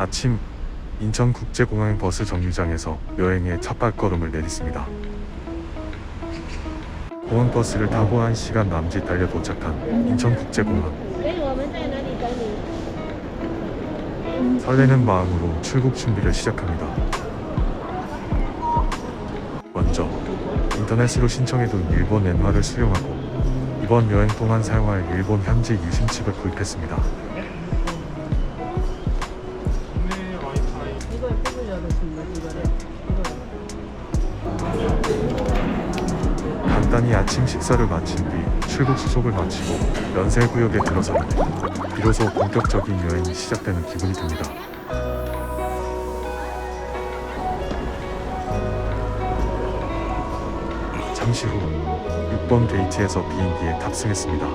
아침 인천국제공항 버스 정류장에서 여행의 첫 발걸음을 내딛습니다. 공항 버스를 타고 1시간 남짓 달려 도착한 인천국제공항. 설레는 마음으로 출국 준비를 시작합니다. 먼저 인터넷으로 신청해둔 일본 엔화를 수령하고 이번 여행 동안 사용할 일본 현지 유심칩을 구입했습니다. 간단히 아침 식사를 마친 뒤 출국 수속을 마치고 연세구역에 들어서는데 비로소 본격적인 여행이 시작되는 기분이 듭니다. 잠시 후 6번 게이트에서 비행기에 탑승했습니다.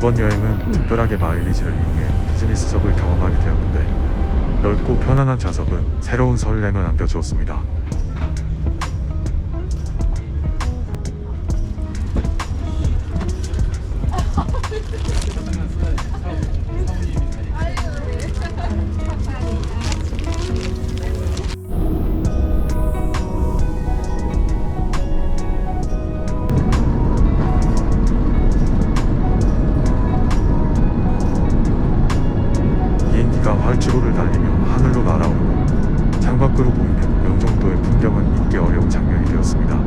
이번 여행은 특별하게 마일리지를 이용해 비즈니스석을 경험하게 되었는데 넓고 편안한 좌석은 새로운 설렘을 안겨주었습니다. 활주로를 달리며 하늘로 날아오르고 창밖으로 보이는 영종도의 풍경은 잊기 어려운 장면이 되었습니다.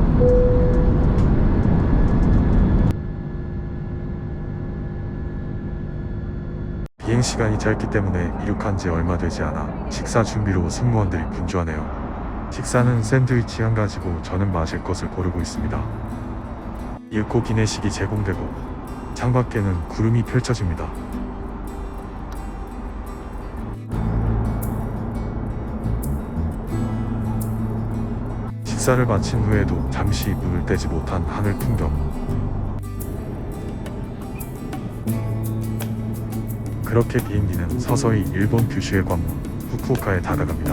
비행시간이 짧기 때문에 이륙한 지 얼마 되지 않아 식사 준비로 승무원들이 분주하네요. 식사는 샌드위치 한 가지고 저는 마실 것을 고르고 있습니다. 잃고 기내식이 제공되고 창밖에는 구름이 펼쳐집니다. 식사를 마친 후에도 잠시 눈을 떼지 못한 하늘 풍경. 그렇게 비행기는 서서히 일본 규슈의 관문 후쿠오카에 다가갑니다.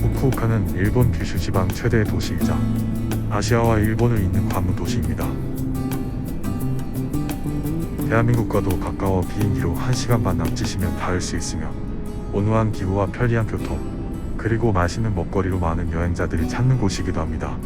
후쿠오카는 일본 규슈 지방 최대의 도시이자 아시아와 일본을 잇는 관문 도시입니다. 대한민국과도 가까워 비행기로 1시간 반 남짓이면 닿을 수 있으며 온화한 기후와 편리한 교통, 그리고 맛있는 먹거리로 많은 여행자들이 찾는 곳이기도 합니다.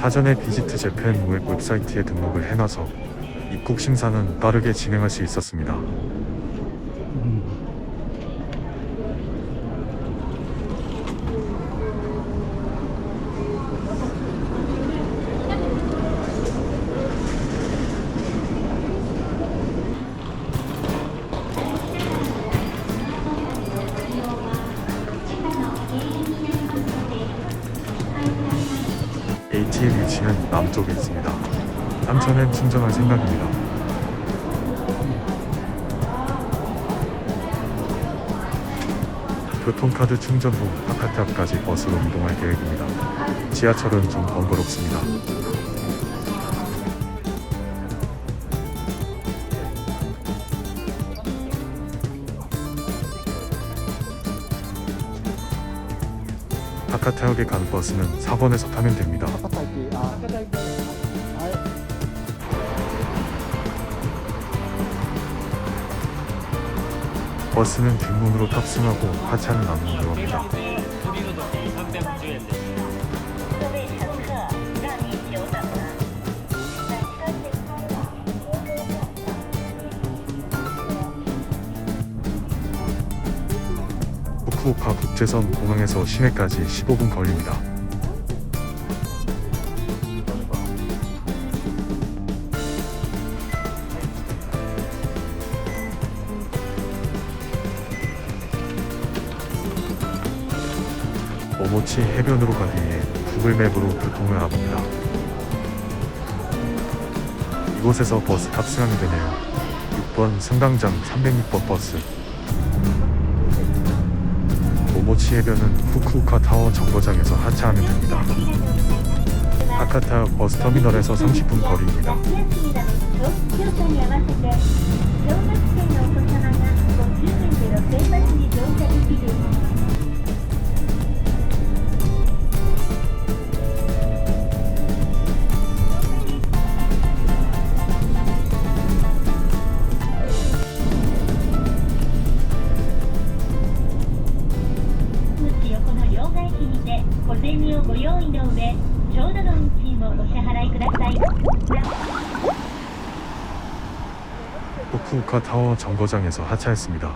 사전에 비지트 재팬 웹사이트에 등록을 해놔서 입국 심사는 빠르게 진행할 수 있었습니다. ATM 위치는 남쪽에 있습니다. 삼천엔 충전할 생각입니다. 교통카드 충전 후 하카테 앞까지 버스로 이동할 계획입니다. 지하철은 좀 번거롭습니다. 하카테역에 가는 버스는 4번에서 타면 됩니다. 버스는 뒷문으로 탑승하고 하차는 앞문으로 합니다. 후쿠오카 국제선 공항에서 시내까지 15분 걸립니다. 오모치 해변으로 가기 위해 구글맵으로 교통을 알아봅니다. 이곳에서 버스 탑승하면 되네요. 6번 승강장 306번 버스. 오모치 해변은 후쿠오카 타워 정거장에서 하차하면 됩니다. 하카타 버스터미널에서 30분 거리입니다. 후쿠오카 타워 정거장에서 하차했습니다.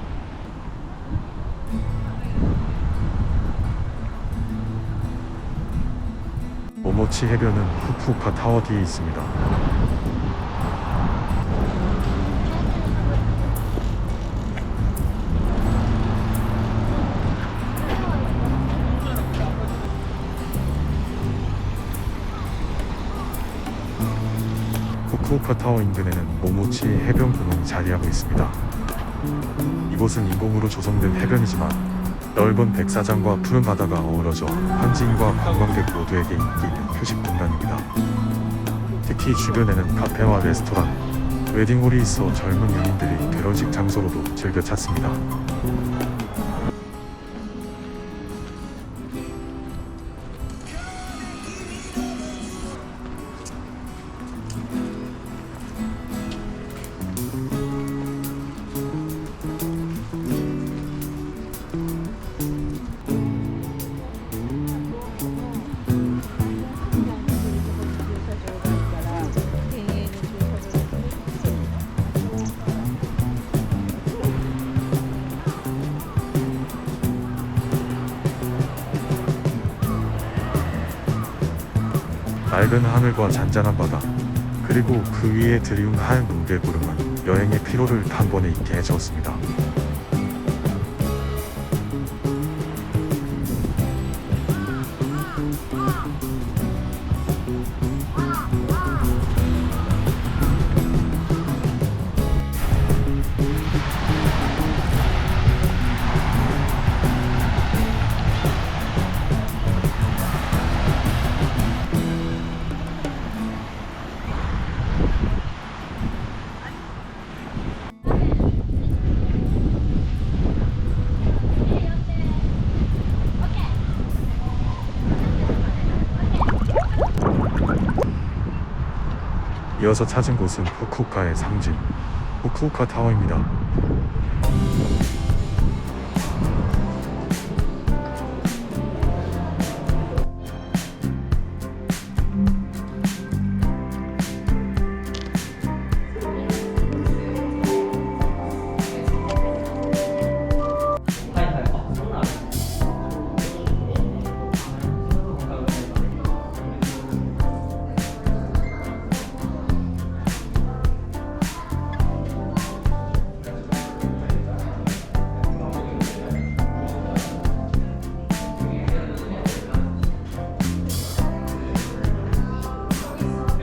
오모치 해변은 후쿠오카 타워 뒤에 있습니다. 후쿠오카 타워 인근에는 오모치 해변공원이 자리하고 있습니다. 이곳은 인공으로 조성된 해변이지만 넓은 백사장과 푸른 바다가 어우러져 현지인과 관광객 모두에게 인기 있는 휴식 공간입니다. 특히 주변에는 카페와 레스토랑, 웨딩홀이 있어 젊은 연인들이 결혼식 장소로도 즐겨 찾습니다. 맑은 하늘과 잔잔한 바다, 그리고 그 위에 드리운 하얀 뭉게구름은 여행의 피로를 단번에 잊게 해주었습니다. 이어서 찾은 곳은 후쿠오카의 상징, 후쿠오카 타워입니다.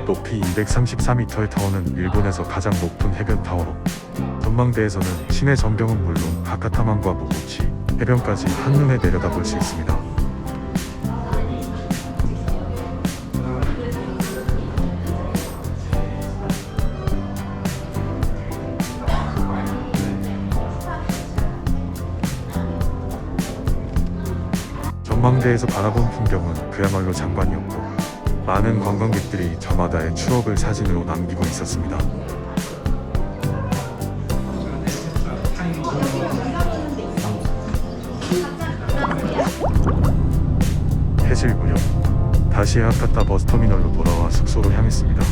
높이 234m의 타워는 일본에서 가장 높은 해변 타워로, 전망대에서는 시내 전경은 물론 하카타만과 모모치 해변까지 한눈에 내려다볼 수 있습니다. 전망대에서 바라본 풍경은 그야말로 장관이었고, 많은 관광객들이 저마다의 추억을 사진으로 남기고 있었습니다. 해질 무렵 다시 하카타 버스터미널로 돌아와 숙소로 향했습니다.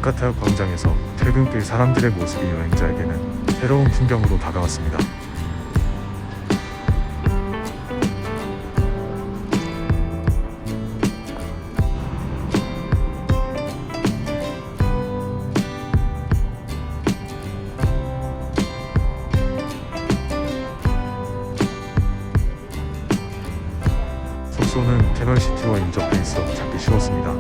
하카타 광장에서 퇴근길 사람들의 모습이 여행자에게는 새로운 풍경으로 다가왔습니다. 숙소는 캐널시티와 인접해 있어 찾기 쉬웠습니다.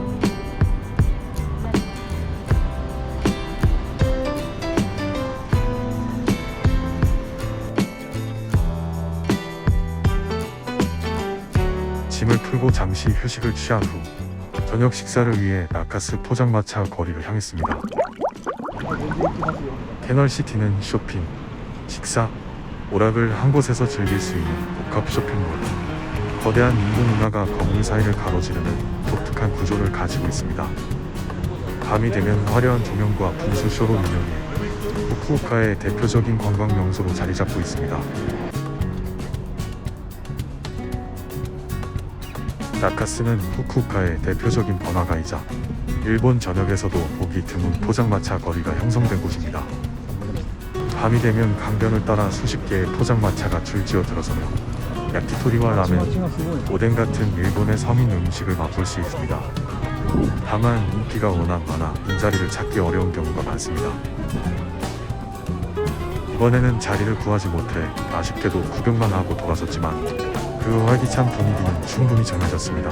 짐을 풀고 잠시 휴식을 취한 후 저녁 식사를 위해 나카스 포장마차 거리를 향했습니다. 캐널시티는 쇼핑, 식사, 오락을 한 곳에서 즐길 수 있는 복합 쇼핑몰, 거대한 인공 운하가 건물 사이를 가로지르는 독특한 구조를 가지고 있습니다. 밤이 되면 화려한 조명과 분수쇼로 유명해 후쿠오카의 대표적인 관광 명소로 자리 잡고 있습니다. 나카스는 후쿠오카의 대표적인 번화가이자 일본 전역에서도 보기 드문 포장마차 거리가 형성된 곳입니다. 밤이 되면 강변을 따라 수십 개의 포장마차가 줄지어 들어서며 야키토리와 라멘, 오뎅 같은 일본의 서민 음식을 맛볼 수 있습니다. 다만 인기가 워낙 많아 빈자리를 찾기 어려운 경우가 많습니다. 이번에는 자리를 구하지 못해 아쉽게도 구경만 하고 돌아섰지만 그 활기찬 분위기는 충분히 정해졌습니다.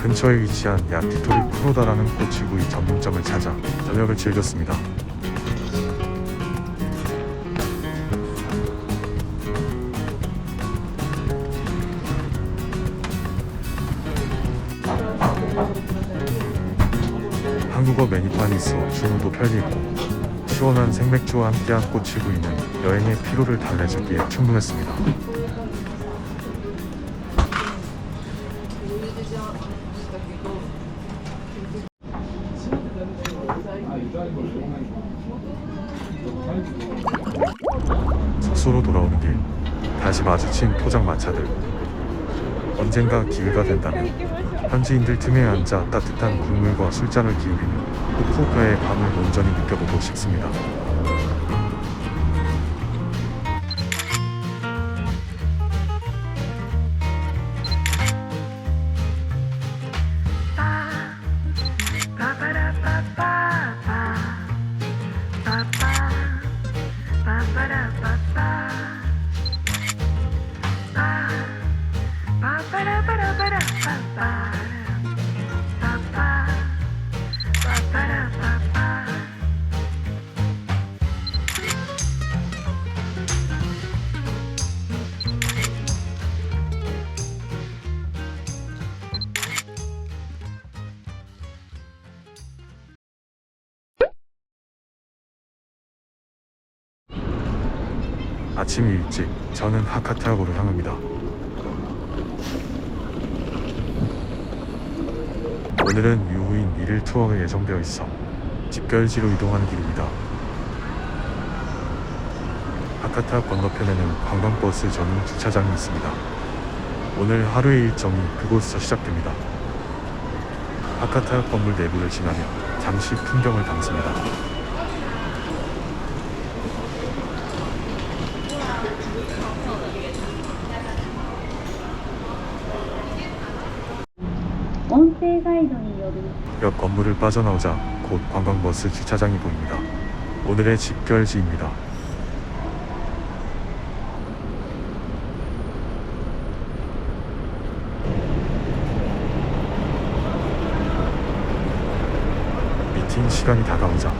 근처에 위치한 야키토리 쿠로다라는 꼬치구이 전문점을 찾아 저녁을 즐겼습니다. 한국어 메뉴판이 있어 주문도 편리했고 시원한 생맥주와 함께한 꼬치구이는 여행의 피로를 달래주기에 충분했습니다. 숙소로 돌아오는 길 다시 마주친 포장마차들. 언젠가 기회가 된다면 현지인들 틈에 앉아 따뜻한 국물과 술잔을 기울이며 후쿠오카의 밤을 온전히 느껴보고 싶습니다. 아침 일찍 저는 하카타역으로 향합니다. 오늘은 유후인 1일 투어가 예정되어 있어 집결지로 이동하는 길입니다. 하카타역 건너편에는 관광버스 전용 주차장이 있습니다. 오늘 하루의 일정이 그곳에서 시작됩니다. 하카타역 건물 내부를 지나며 잠시 풍경을 담습니다. 音声ガイドによる 옆 건물을 빠져나오자 곧 관광버스 주차장이 보입니다. 오늘의 집결지입니다. 미팅 시간이 다가오자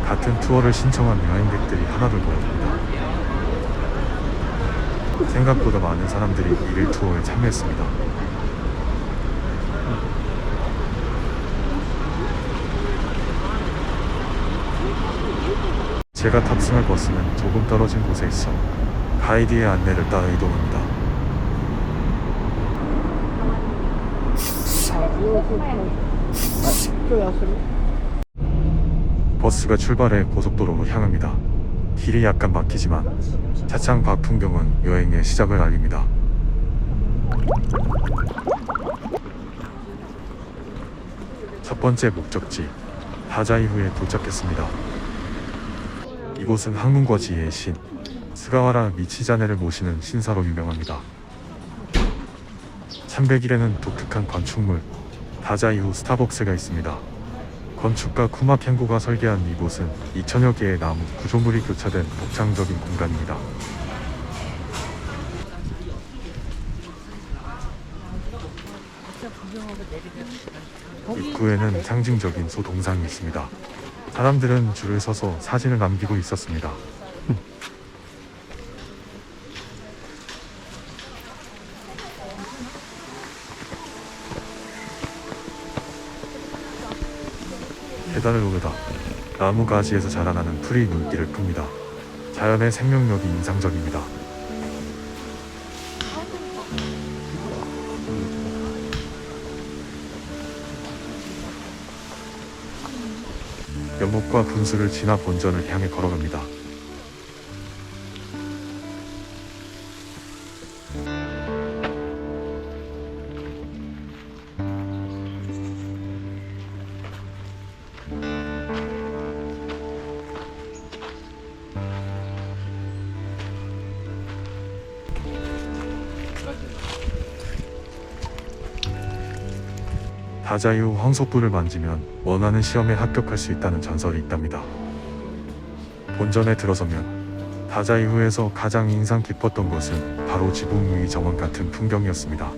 같은 투어를 신청한 여행객들이 하나둘 모였습니다. 생각보다 많은 사람들이 일일 투어에 참여했습니다. 제가 탑승할 버스는 조금 떨어진 곳에 있어 가이드의 안내를 따라 이동합니다. 버스가 출발해 고속도로로 향합니다. 길이 약간 막히지만 차창 밖 풍경은 여행의 시작을 알립니다. 첫 번째 목적지 다자이후에 도착했습니다. 이곳은 항문거지의 신 스가와라 미치자네를 모시는 신사로 유명합니다. 참배길에는 독특한 건축물 다자이후 스타벅스가 있습니다. 건축가 쿠마 켄고가 설계한 이곳은 2000여 개의 나무 구조물이 교차된 독창적인 공간입니다. 입구에는 상징적인 소 동상이 있습니다. 사람들은 줄을 서서 사진을 남기고 있었습니다. 계단을 오르다 나무 가지에서 자라나는 풀이 눈길을 끕니다. 자연의 생명력이 인상적입니다. 연못과 분수를 지나 본전을 향해 걸어갑니다. 다자이후 황소뿔을 만지면 원하는 시험에 합격할 수 있다는 전설이 있답니다. 본전에 들어서면 다자이후에서 가장 인상 깊었던 것은 바로 지붕 위 정원 같은 풍경이었습니다.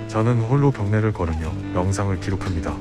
저는 홀로 경내를 걸으며 영상을 기록합니다.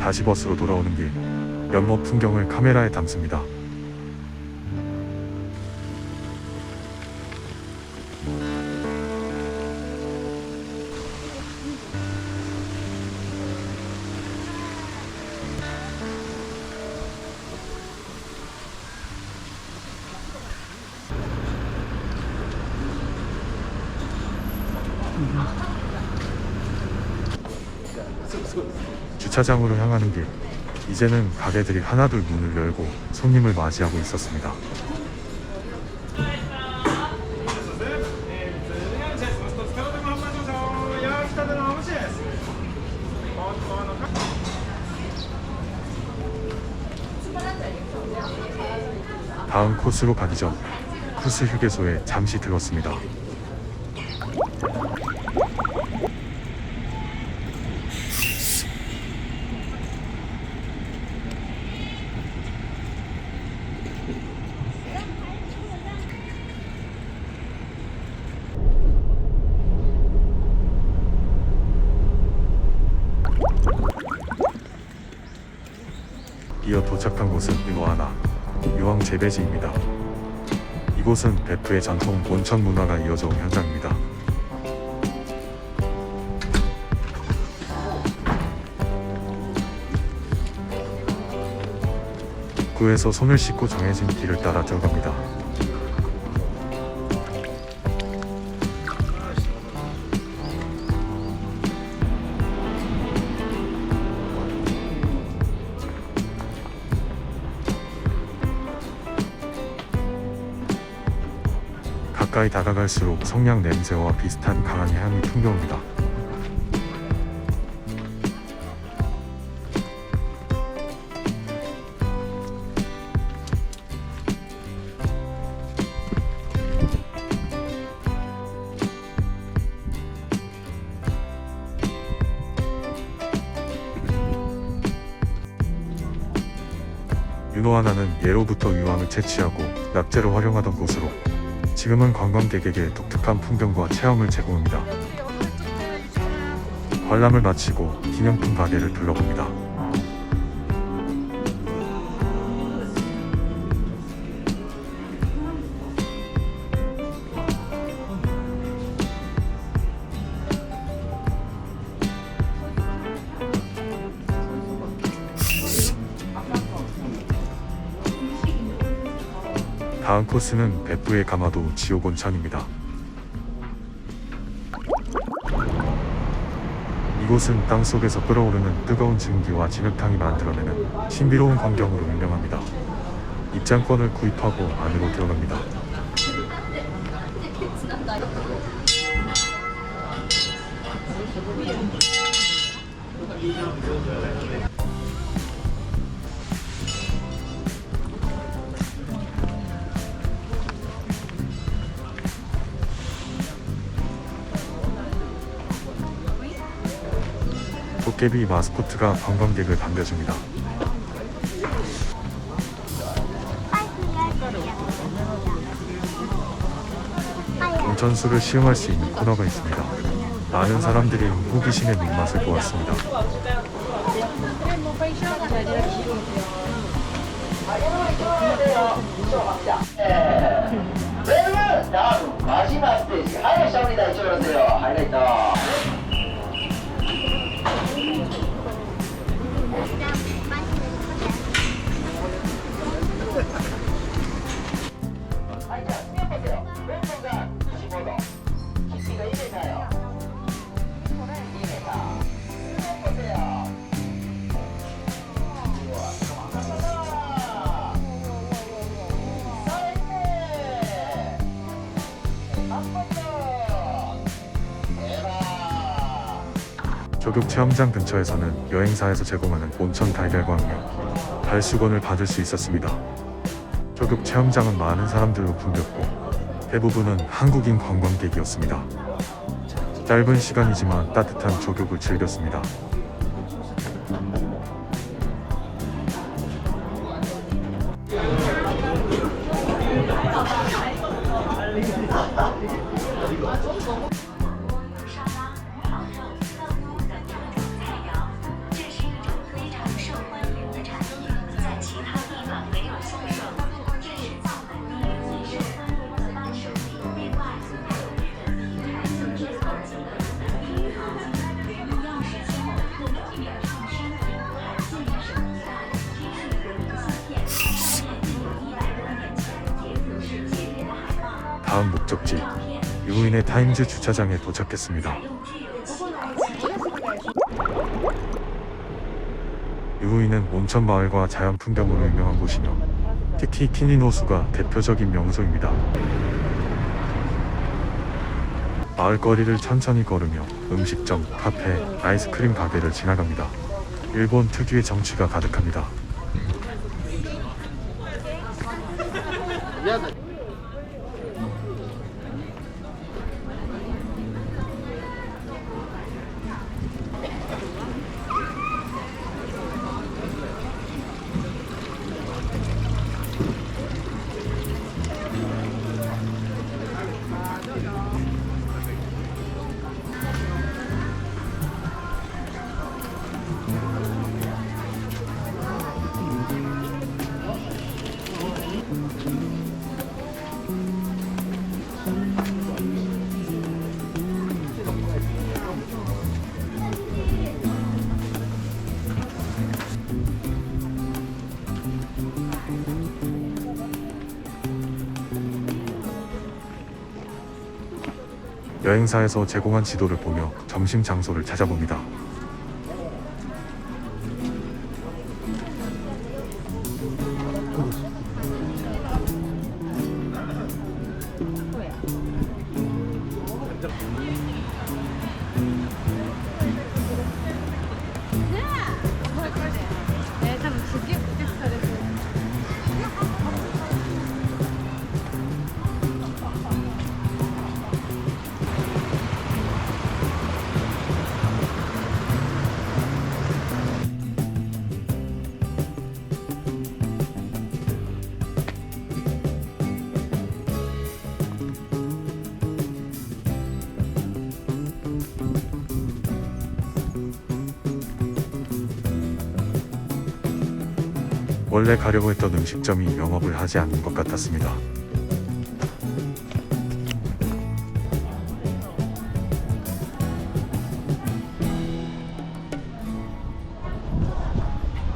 다시 버스로 돌아오는 길 연못 풍경을 카메라에 담습니다. 주차장으로 향하는 길. 이제는 가게들이 하나둘 문을 열고 손님을 맞이하고 있었습니다. 다음 코스로 가기 전 코스 휴게소에 잠시 들렀습니다. 이어 도착한 곳은 유노하나 유황 재배지입니다. 이곳은 베프의 전통 온천 문화가 이어져 온 현장입니다. 입구에서 손을 씻고 정해진 길을 따라 들어갑니다. 가까이 다가갈수록 성냥 냄새와 비슷한 강한 향이 풍겨옵니다. 유노하나는 예로부터 유황을 채취하고 납재로 활용하던 곳으로 지금은 관광객에게 독특한 풍경과 체험을 제공합니다. 관람을 마치고 기념품 가게를 둘러봅니다. 다음 코스는 베프의 가마도 지옥온천입니다. 이곳은 땅속에서 끓어오르는 뜨거운 증기와 진흙탕이 만들어내는 신비로운 광경으로 유명합니다. 입장권을 구입하고 안으로 들어갑니다. 도깨비 마스코트가 관광객을 반겨줍니다. 온천수를 시음할 수 있는 코너가 있습니다. 많은 사람들이 호기심에 눈맛을 보았습니다. 마지막 스테이지 하이라이트입니다. 이쪽으로 오세요. 하이라이트. 조격 체험장 근처에서는 여행사에서 제공하는 온천 달걀과 함께 달수건을 받을 수 있었습니다. 조격 체험장은 많은 사람들로 붐볐고 대부분은 한국인 관광객이었습니다. 짧은 시간이지만 따뜻한 조격을 즐겼습니다. 다음 목적지 유인의 타임즈 주차장에 도착했습니다. 유후인은 온천 마을과 자연 풍경으로 유명한 곳이며 특히 키닌 호수가 대표적인 명소입니다. 마을 거리를 천천히 걸으며 음식점, 카페, 아이스크림 가게를 지나갑니다. 일본 특유의 정취가 가득합니다. 여행사에서 제공한 지도를 보며 점심 장소를 찾아봅니다. 원래 가려고 했던 음식점이 영업을 하지 않는 것 같았습니다.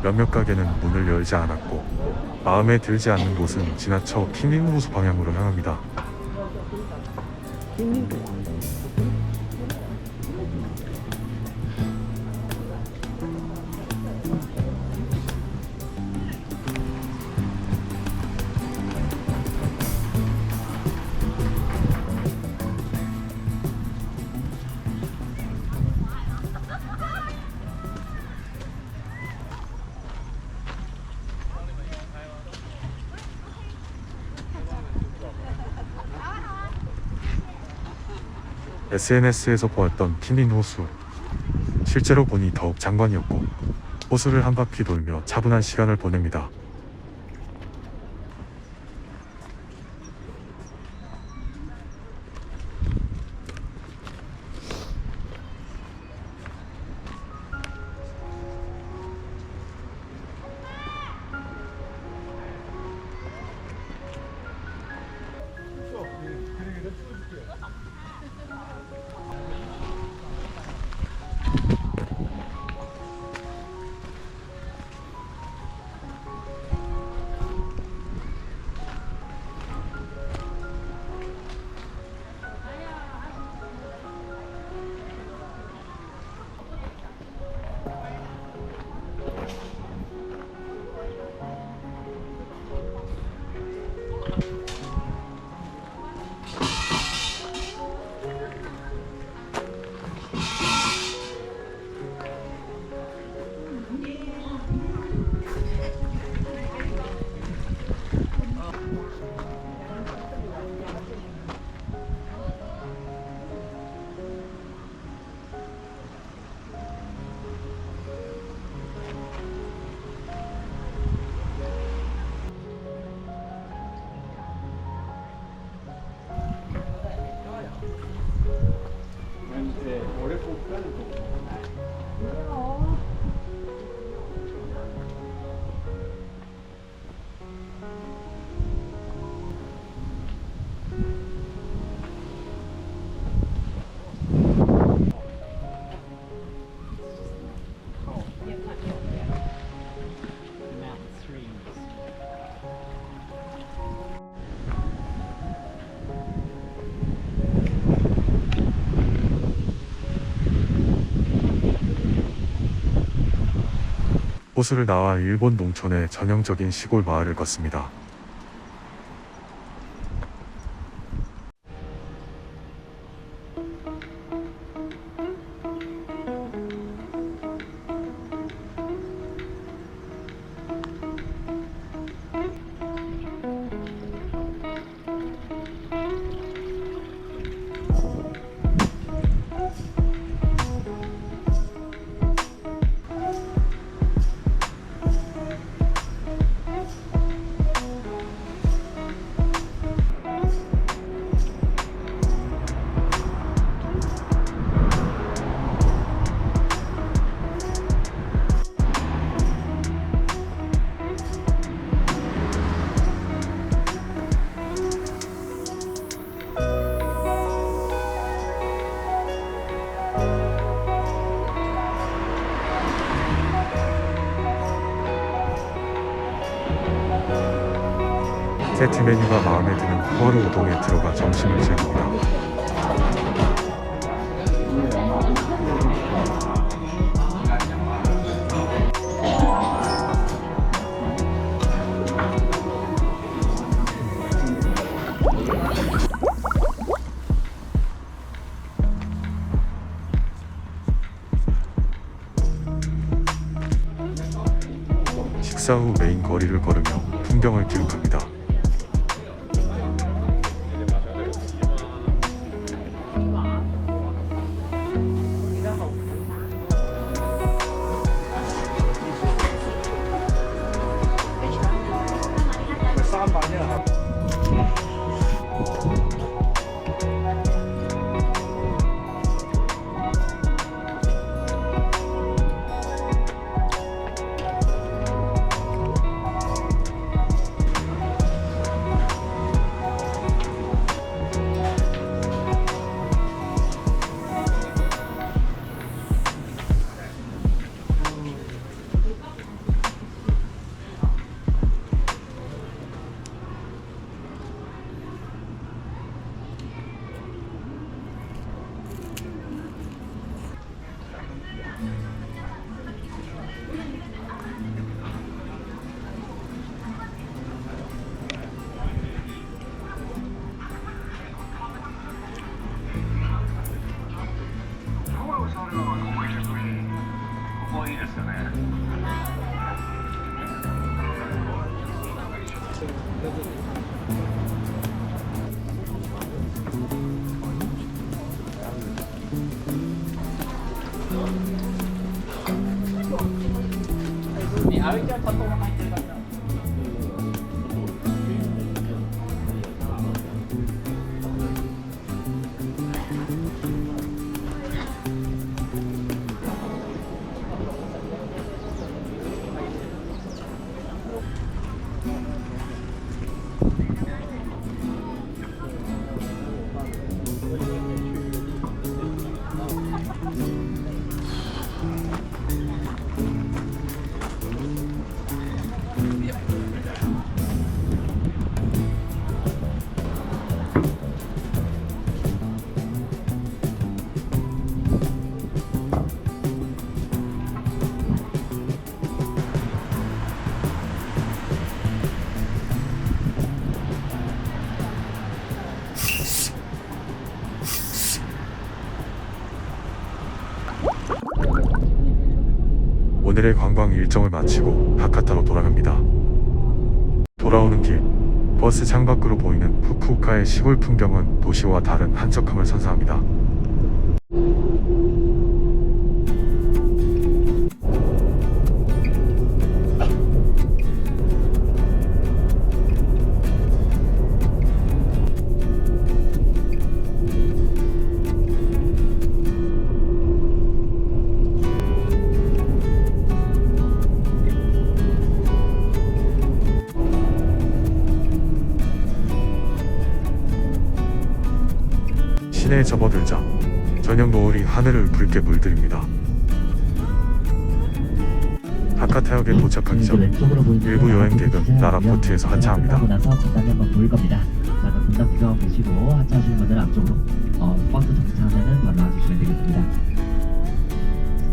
몇몇 가게는 문을 열지 않았고 마음에 들지 않는 곳은 지나쳐 키닌 호수 방향으로 향합니다. SNS에서 보았던 키닌 호수, 실제로 보니 더욱 장관이었고 호수를 한 바퀴 돌며 차분한 시간을 보냅니다. 호수를 나와 일본 농촌의 전형적인 시골 마을을 걷습니다. 세트 메뉴가 마음에 드는 후아루 우동에 들어가 점심을 즐깁니다. 식사 후 메인 거리를 걸으며 풍경을 기록합니다. 오늘의 관광 일정을 마치고 하카타로 돌아갑니다. 돌아오는 길, 버스 창밖으로 보이는 후쿠오카의 시골 풍경은 도시와 다른 한적함을 선사합니다. 시내에 접어들자 저녁 노을이 하늘을 붉게 물들입니다. 하카타역에 도착하기 전 일부 여행객은 나라포트에서 하차합니다. 하고 나서 간단히 한번 보일 겁니다. 자, 그럼 분당 구경 보시고 하차하시는 분들 앞쪽으로 버스 정차하면은 바로 나와주시면 되겠습니다.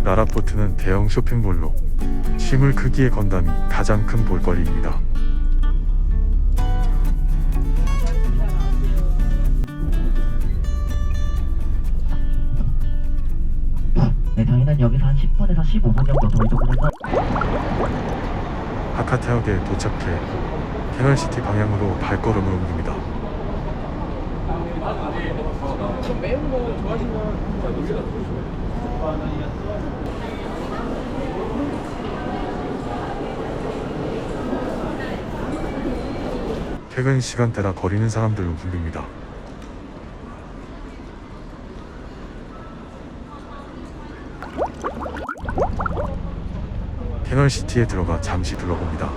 라라포트는 대형 쇼핑몰로 실물 크기의 건담이 가장 큰 볼거리입니다. 네, 저희는 여기서 한 10분에서 15분 정도 더 이동을 해서 하카타역에 도착해 캐널시티 방향으로 발걸음을 옮깁니다. 매운 거 좋아하시면 퇴근 시간대라 거리는 사람들로 붐빕니다. 캐널시티에 들어가 잠시 둘러봅니다.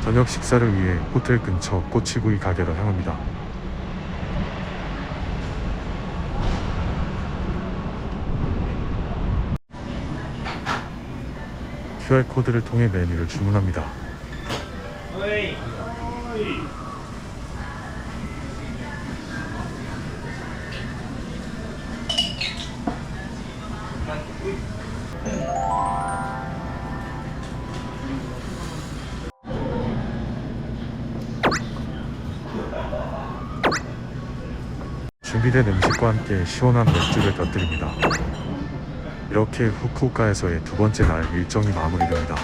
저녁 식사를 위해 호텔 근처 꼬치구이 가게로 향합니다. QR코드를 통해 메뉴를 주문합니다. 준비된 음식과 함께 시원한 맥주를 곁들입니다. 이렇게 후쿠오카에서의 두 번째 날 일정이 마무리됩니다.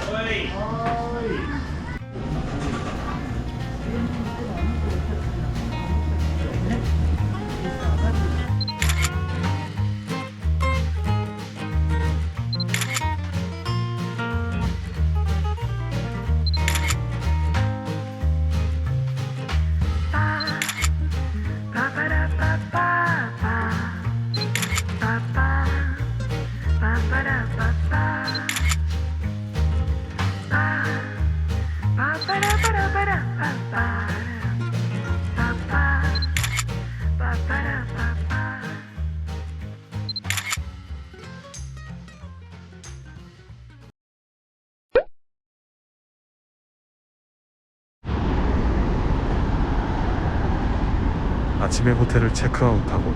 아침에 호텔을 체크아웃하고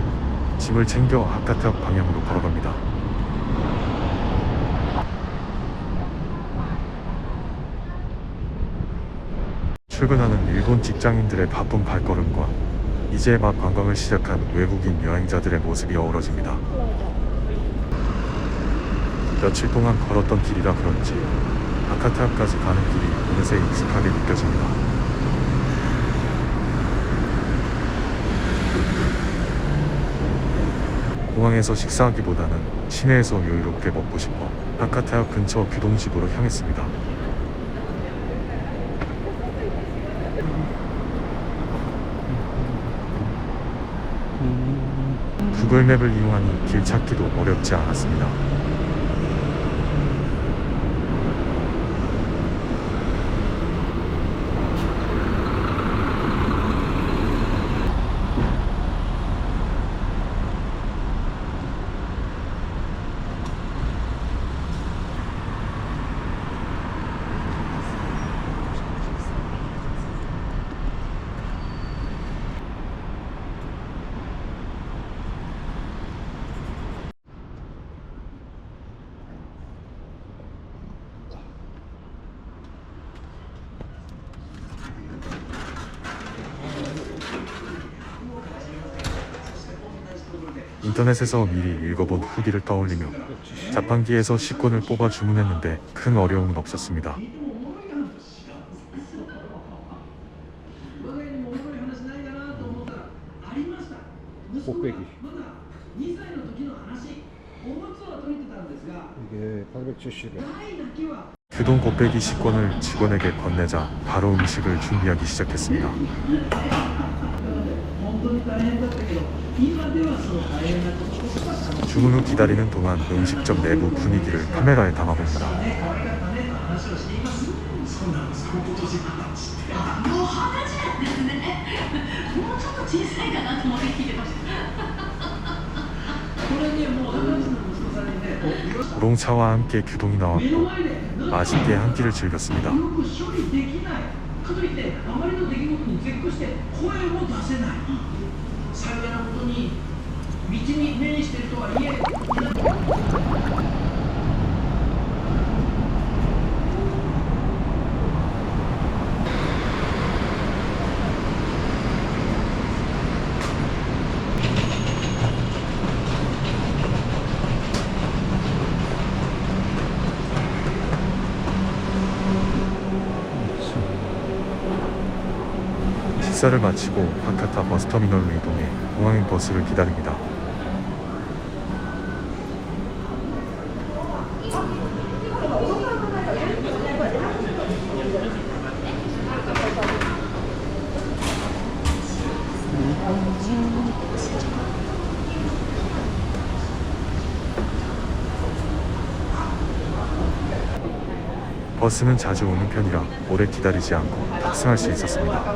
짐을 챙겨 하카타역 방향으로 걸어갑니다. 출근하는 일본 직장인들의 바쁜 발걸음과 이제 막 관광을 시작한 외국인 여행자들의 모습이 어우러집니다. 며칠 동안 걸었던 길이라 그런지 하카타역까지 가는 길이 어느새 익숙하게 느껴집니다. 공항에서 식사하기보다는 시내에서 여유롭게 먹고 싶어 하카타역 근처 규동집으로 향했습니다. 구글맵을 이용하니 길 찾기도 어렵지 않았습니다. 인터넷에서 미리 읽어본 후기를 떠올리며 자판기에서 식권을 뽑아 주문했는데 큰 어려움은 없었습니다. 곱빼기 이게 870원. 규동 곱빼기 식권을 직원에게 건네자 바로 음식을 준비하기 시작했습니다. 주문 후 기다리는 동안 음식점 내부 분위기를 카메라에 담아봅니다. 우롱차와 함께 규동이 나왔고 맛있게 한 끼를 즐겼습니다. かといってあまりの出来事に絶句して声も出せない幸いなことに道に面しているとはいえ식사를 마치고 하카타 버스터미널로 이동해 공항행 버스를 기다립니다. 버스는 자주 오는 편이라 오래 기다리지 않고 탑승할 수 있었습니다.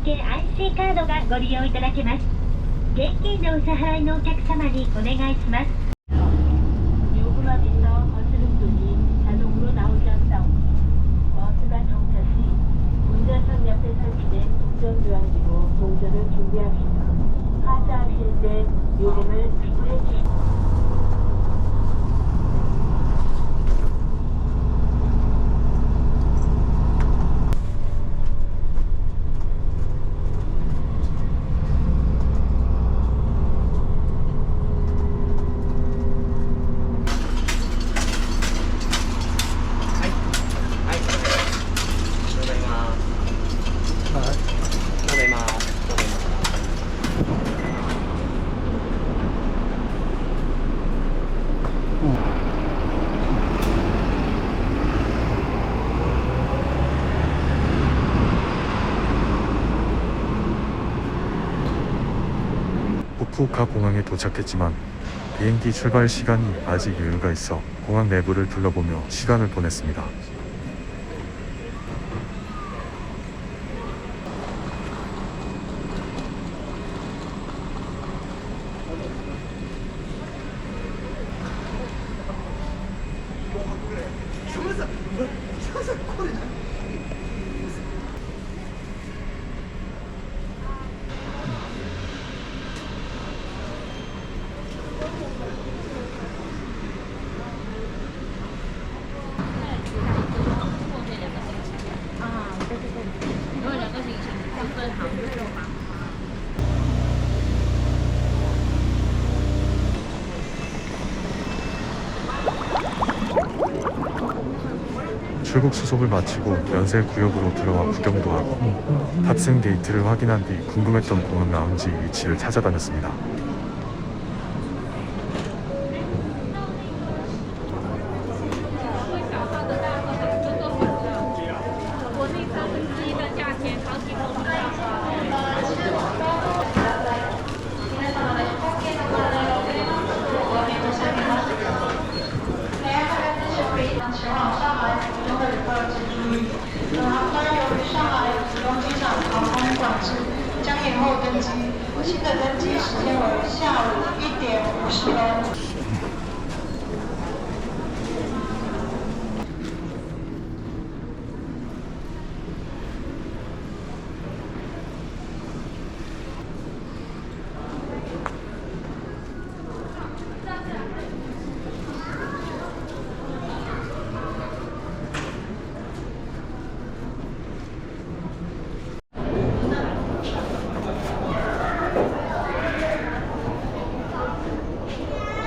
IC カードがご利用いただけます。現金のお支払いのお客様にお願いします。 요금압에서 거스름 돈이 자동으로 나오지 않다. 버스가 정차 시 운전석 옆에 설치된 동전 교환기로 동전을 준비하시고 하차하실 때 요금을 지불해 주십시오. 후쿠오카 공항에 도착했지만 비행기 출발 시간이 아직 여유가 있어 공항 내부를 둘러보며 시간을 보냈습니다. 출국 수속을 마치고 연세구역으로 들어와 구경도 하고 탑승 게이트를 확인한 뒤 궁금했던 공항 라운지 위치를 찾아다녔습니다.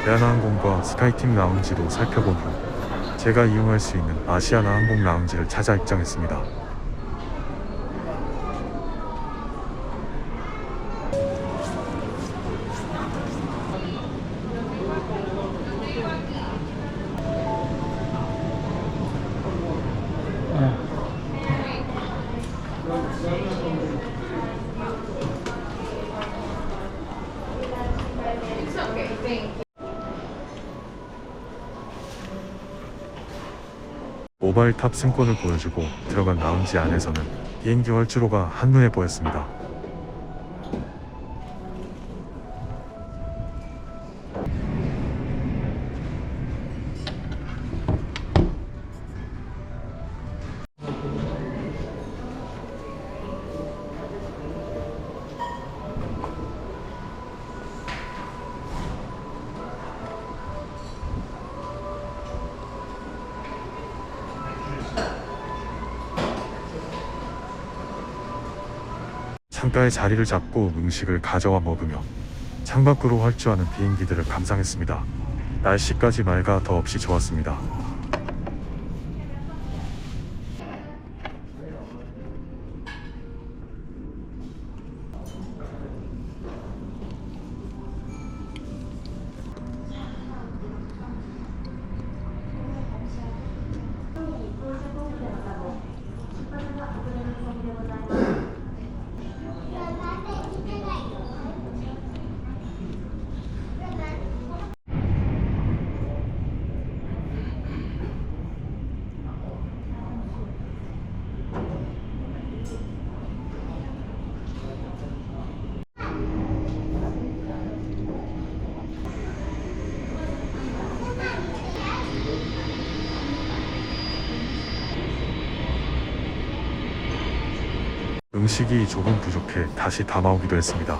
대한항공과 스카이팀 라운지도 살펴본 후 제가 이용할 수 있는 아시아나 항공 라운지를 찾아 입장했습니다. 모바일 탑승권을 보여주고 들어간 라운지 안에서는 비행기 활주로가 한눈에 보였습니다. 창가에 자리를 잡고 음식을 가져와 먹으며 창밖으로 활주하는 비행기들을 감상했습니다. 날씨까지 맑아 더없이 좋았습니다. 음식이 조금 부족해 다시 담아오기도 했습니다.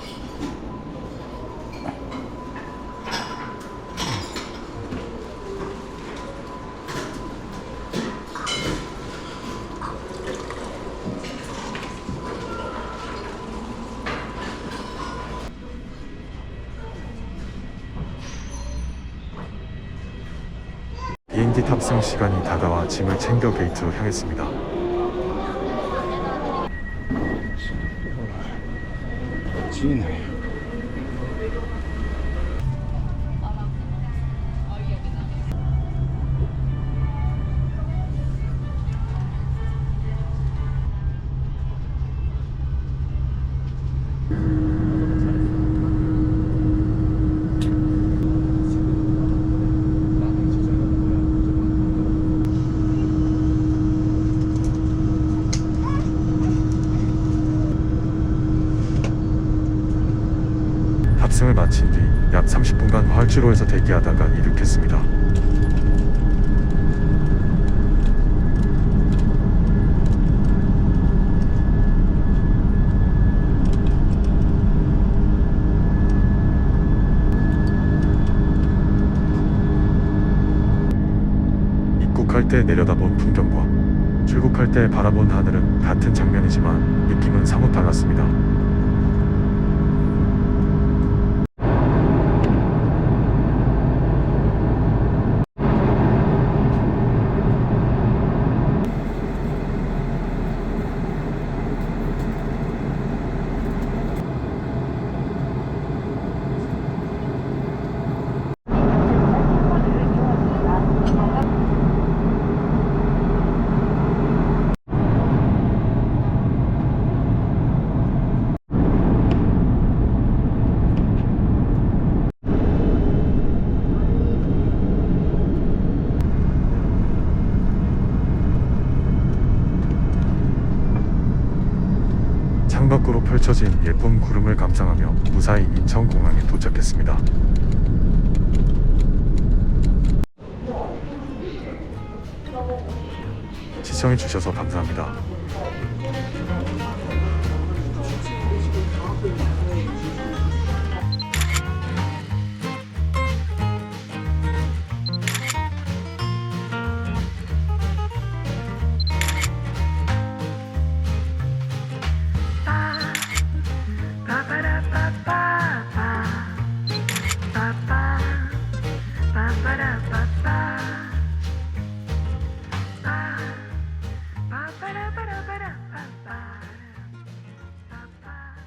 비행기 탑승 시간이 다가와 짐을 챙겨 게이트로 향했습니다. 지네. 탑승을 마친 뒤 약 30분간 활주로에서 대기하다가 이륙했습니다. 입국할 때 내려다본 풍경과 출국할 때 바라본 하늘은 같은 장면이지만 느낌은 사뭇 달랐습니다. 창밖으로 펼쳐진 예쁜 구름을 감상하며 무사히 인천공항에 도착했습니다. 시청해주셔서 감사합니다.